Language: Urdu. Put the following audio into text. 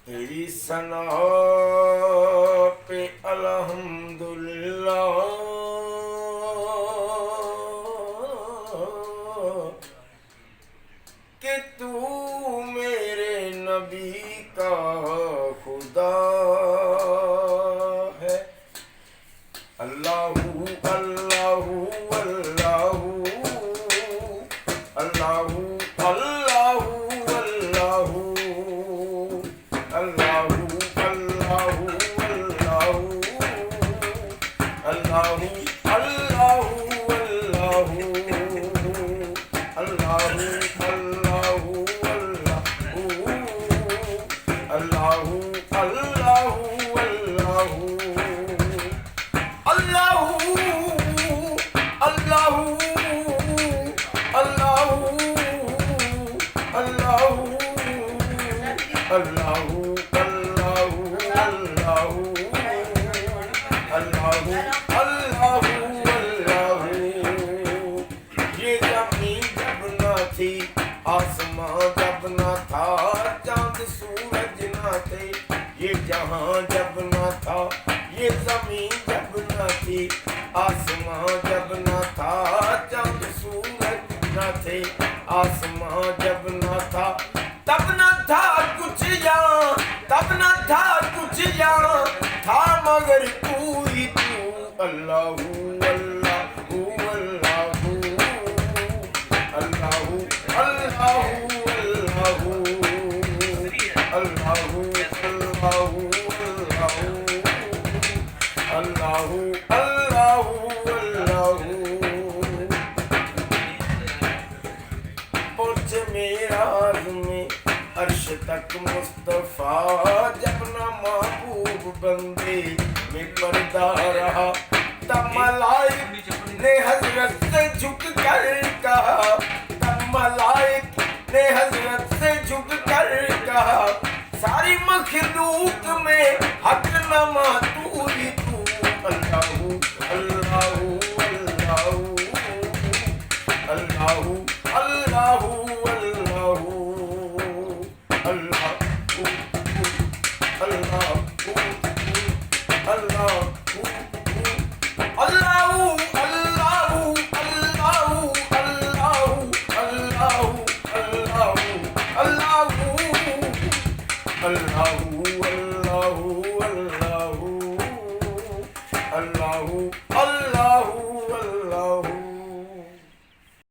تیری ثنا پہ الحمدللہ، کہ تو میرے نبی کا خدا ہے۔ اللہ اللہ اللہ اللہ اللہ اللہ اللہ اللہ اللہ یہ زمین جب نہ تھی، آسمان جب نہ تھا، چاند سورج نہ تھے، یہ جہاں جب نہ تھا، یہ زمین جب نہ تھی، آسمان جب نہ تھا، چاند سورج نہ تھے، آسمان جب نہ تھا، تب نہ تھا کچھ یہاں، تب نہ تھا کچھ یہاں، تھا مگر تو ہی تو۔ اللہ اللہ اللہ اللہ اللہ اللہ اللہ اللہ اللہ۔ پہنچ معراج میں عرش تک مصطفیٰ، جب نہ محبوب بندے میں پردہ رہا، تب ملائک نے حضرت سے جھک کر کہا، تب ملائک نے حضرت سے جھک کر کہا، ساری مخلوق میں حق نما تو ہی تو۔ اللہ اللہ اللہ اللہ اللہ اللہ اللہ اللہ اللہ